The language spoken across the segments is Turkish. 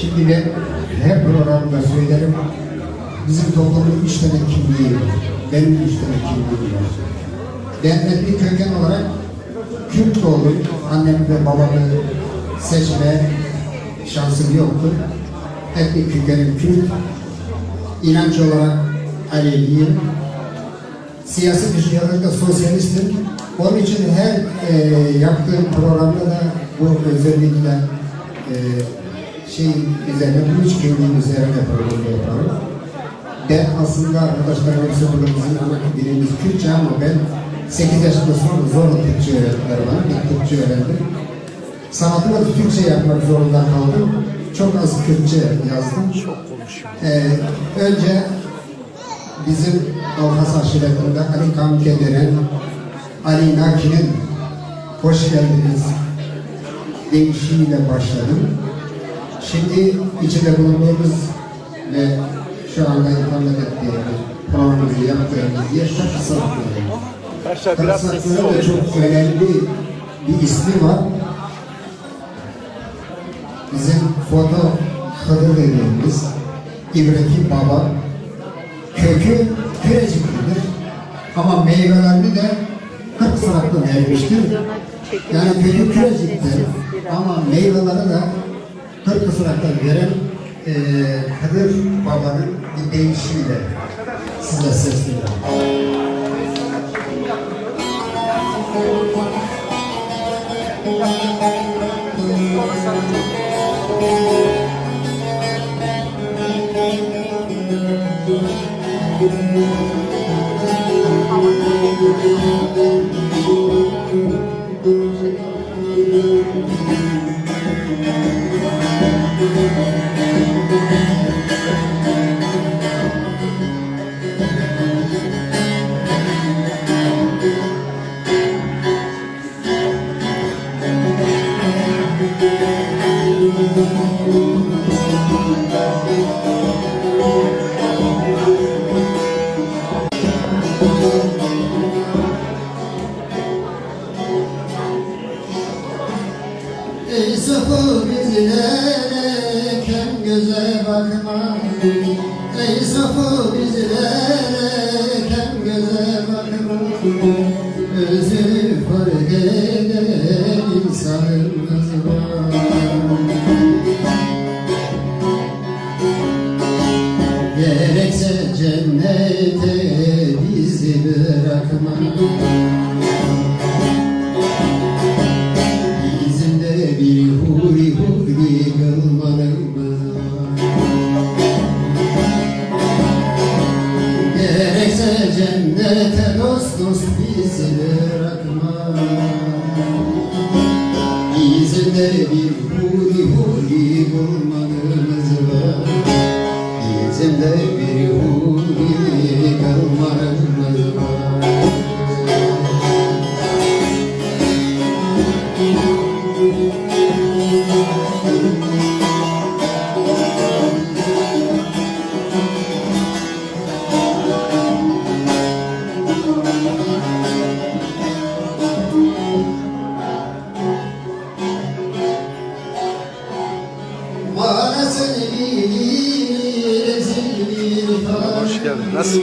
Şimdi ben her programda söylerim, bizim toplumun 3 tane kimliği var. Benim 3 tane kimliğim var. Ben etnik köken olarak Kürt oldum. Annemi ve babamı seçme şansım yoktu. Etnik kökenim Kürt. İnanç olarak Aleviyim. Siyasi düşüncelerde de sosyalistim. Onun için her yaptığım programda da bu özellikle üzerine, bu üç kimliğin üzerine program yaparım. Ben aslında arkadaşlarımızı burada bizim ana dilimiz Kürtçe ama ben 8 yaşında sonra zorla Türkçe öğretmenler var. Bir Türkçe öğrendim. Sanatımı da Türkçe yapmak zorunda kaldım. Çok az Kürtçe yazdım. Önce bizim Alhas aşiretinde Ali Kamke denen Ali Naki'nin hoş geldiniz deyişiyle başladım. Şimdi içinde bulunduğumuz ve şu anda ikamet ettiğimiz programımızı yaptığımız yer Taşsaklı. Taşsaklı'nın da çok önemli bir ismi var. Bizim foto Hıdır dediğimiz İbrahim Baba kökü Küreciklidir ama meyvelerini de Kırksanak'ta vermiştir. Yani kökü Kürecik'tir ama meyveleri de Kırksanak'ta veren Hıdır Baba'nın bir deyişiyle size sesleniyorum. Ey sapı bizlere kem göze bakma. Ey sapı bizlere kem göze bakma. Özü fark eden insanımız var. Gerekse cennete bizi bırakma. bir huri bulmadınız mı? İçimde bir huri kalmadınız mı? Hoş geldin. Nasıl?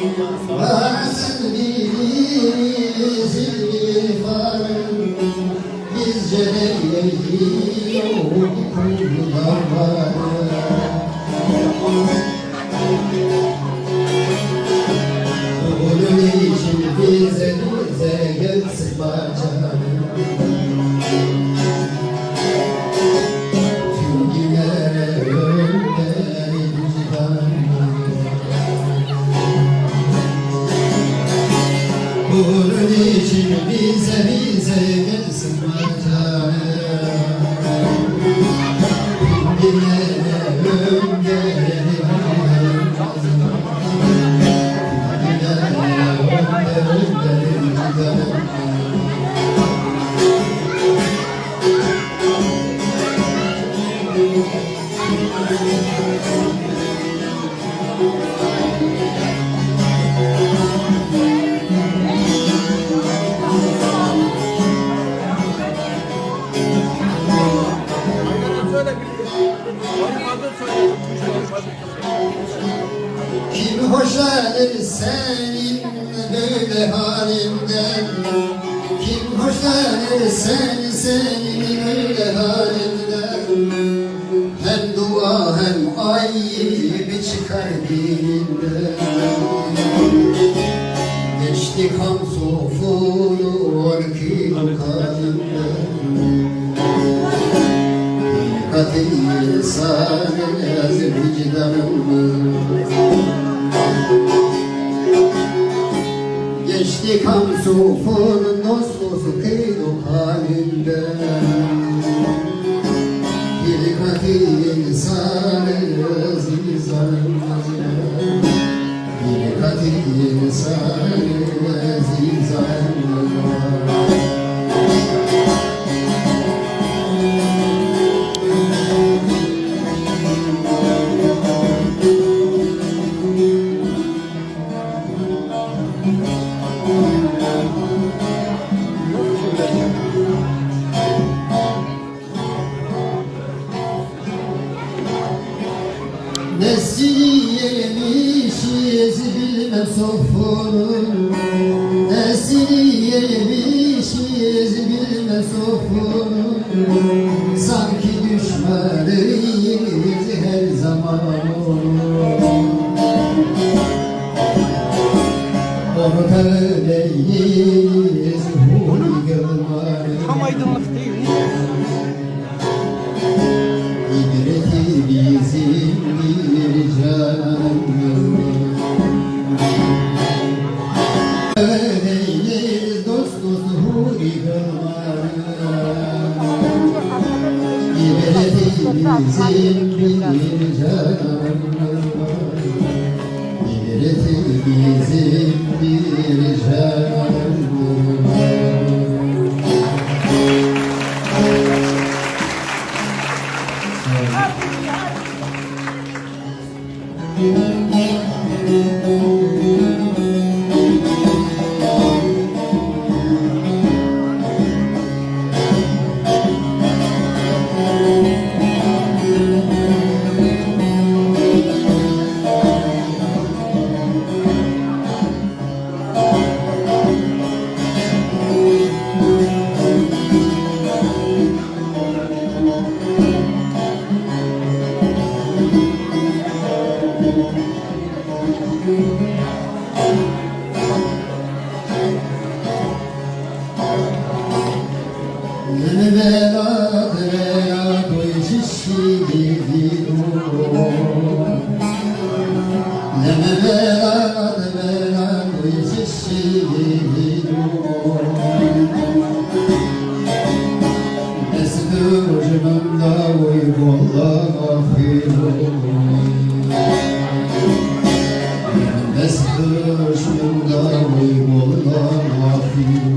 Onun için bize gelsin bacanım. Bunun için bize gelsin bacanım. Kim hoşlanır senin böyle halinden? Kim hoşlanır senin böyle halinden? Hem dua hem ay gibi çıkar dilinden. Geçti kan sofulur ki bu kadından. Katil sanız vicdanımı. Geçti kan sofun noslosu kıydık halinden. Bir katil sanız vicdanımı. Bir katil sanız vicdanımı. Nesini yemişiz bilmem sofunu. Nesini yemişiz bilmem sofunu. Sanki düşmanıyız her zaman onu. Ortağıyız huy yılmarı. Tam aydınlık değil mi? İbreti bizim bir canımız. Öyleyiz dost dost huri kılmarı. İbreti bizim bir canımız. İbreti bizim bir canımız. Destur başında uygulamafiyum Yenmez başında uygulamafiyum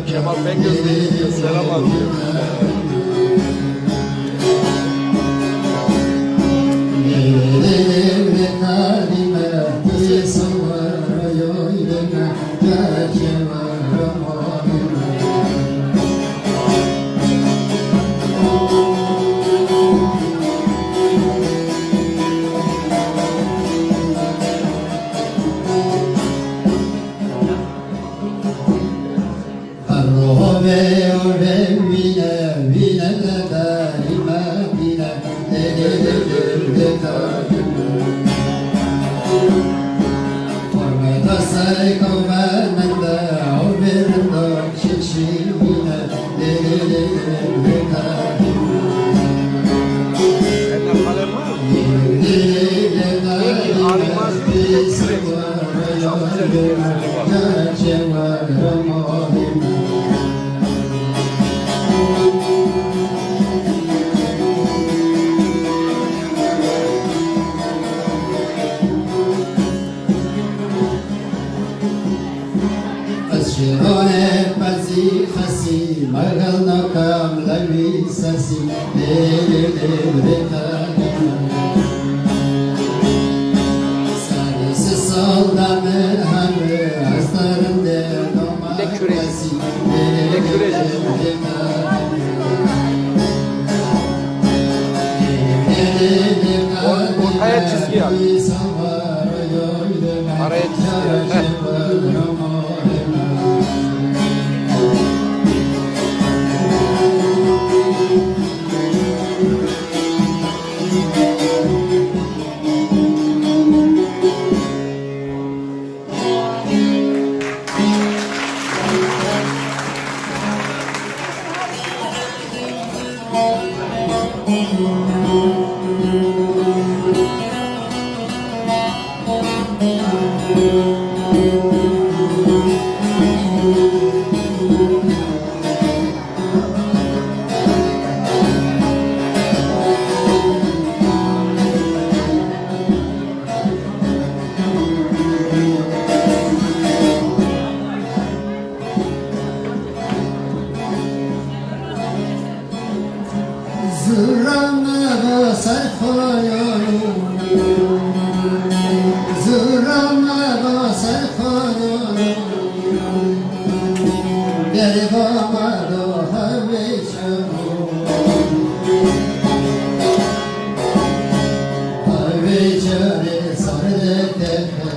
Kemal Bengöz'le selam alıyor. Ortaya çizgi yap. Araya çizgi yap. Zırama basar koyunum, zırama basar koyunum, gel bana doğa veçanım, veçanı sarı tepe,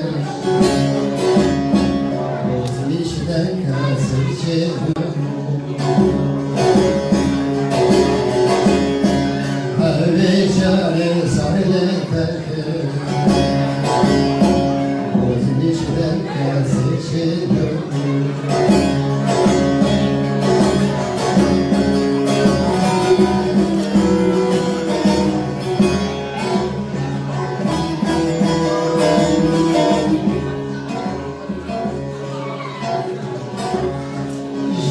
bozmuşlar kasır çevrim. Veçare sarılı terke Bozmuşlar kasır çevrim.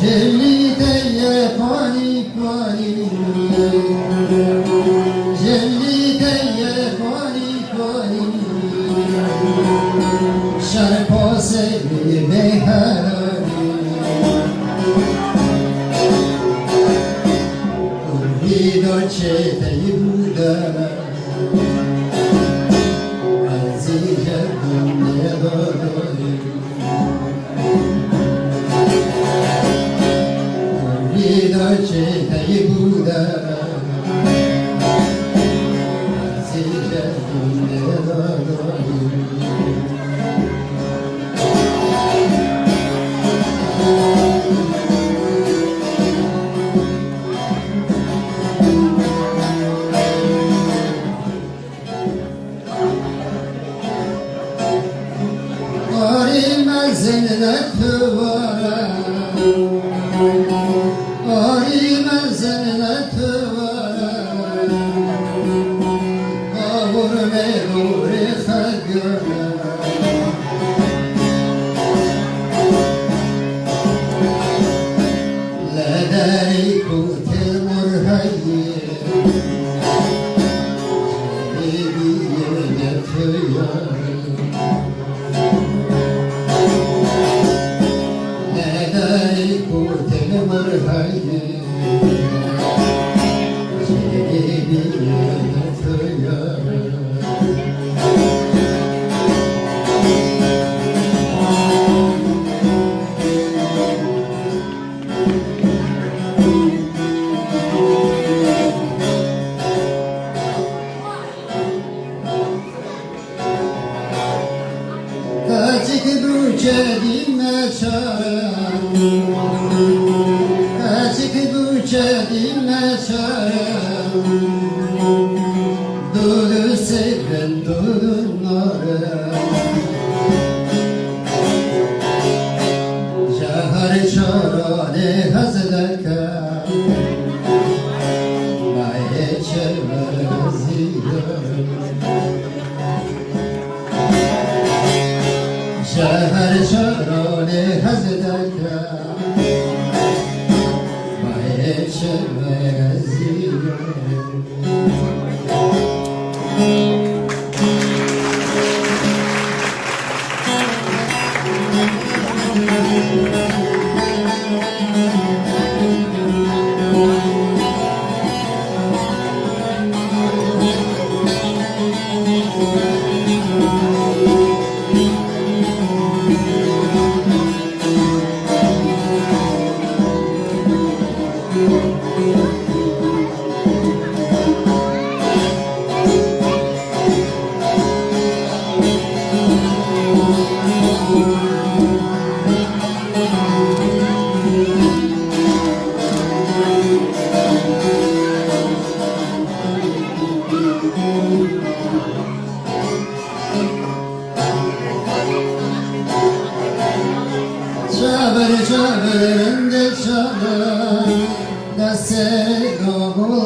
Jelliye pani pani Jelliye pani pani Şarpose beharani Urbi dolce te yudara Azizce dunne dolori dolce te budara Azizce dunne dolori Arimezine tuvara Arimezine tuvara Avur mevuri fagöre Lederi kutil murhayi Jeliye tuvara Kaçık duçe dinle çare Kaçık duçe dinle çare Dudu seven dudu nare Şahar çarane hazlaka Maye çevre ziyar Şahar çarane hazlaka Maye çevre ziyar Çadır çadırında çalar da sevduğum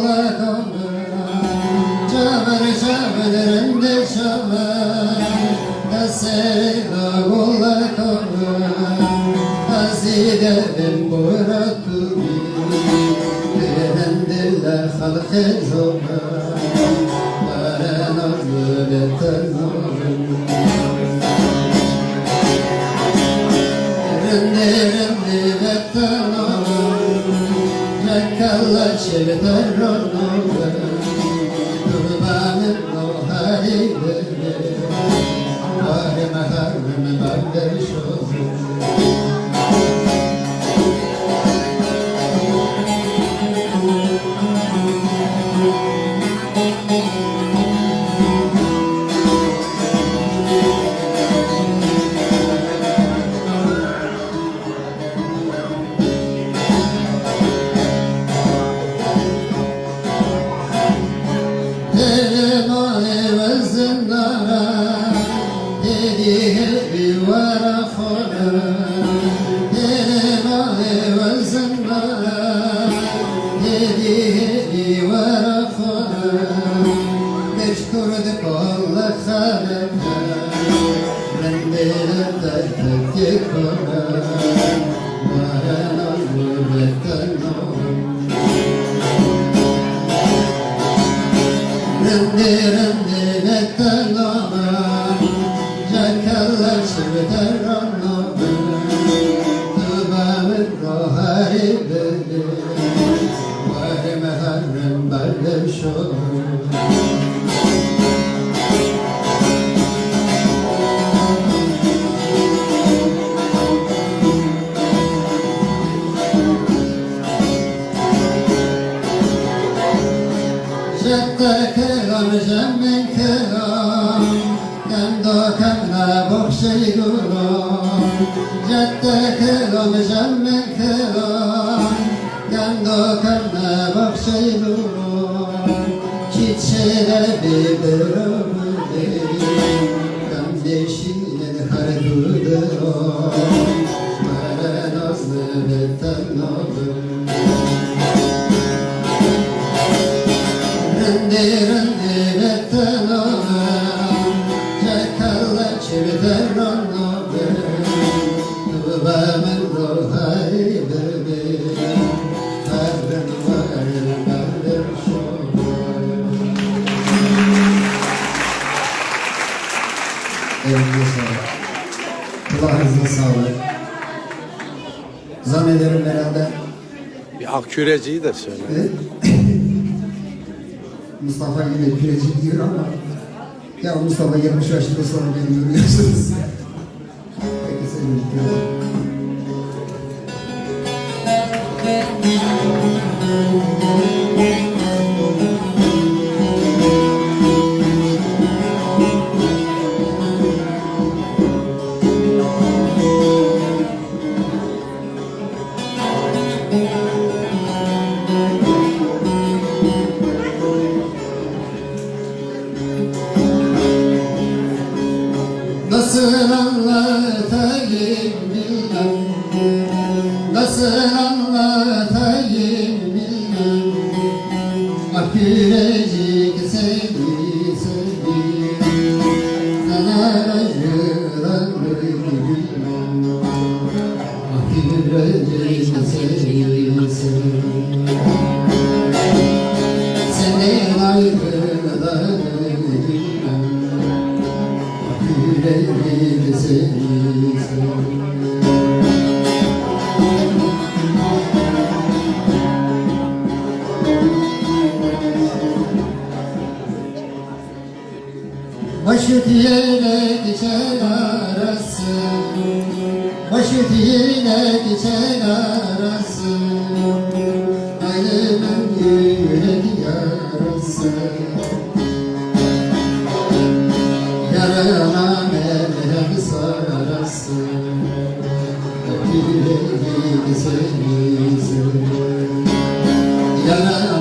الخزومة ولا نزل التنور رندي رندي بالتنور جاك الله شبت الرنور قربان الروحاني واري محرم بقدر شوف Kulağınıza sağlık. Zannederim herhalde Bir aküreciyi de söyle. Mustafa yine küreci diyor ama ya Mustafa 70 yaşında sonra beni görüyorsunuz. Peki sevgili küreci. Nasıl anlatayım bilmem, nasıl anlatayım bilmem. Akürecik seni sevdim, sana acılarını bilmem. Akürecik seni sevdim, senin ayrılarını bilmem. Yüreğimi seni başı diyene geçen arası, başı diyene geçen arası, ayrımın yürek yarası. Yarana merhem sarasın, yüreğimi seni sever. Yarana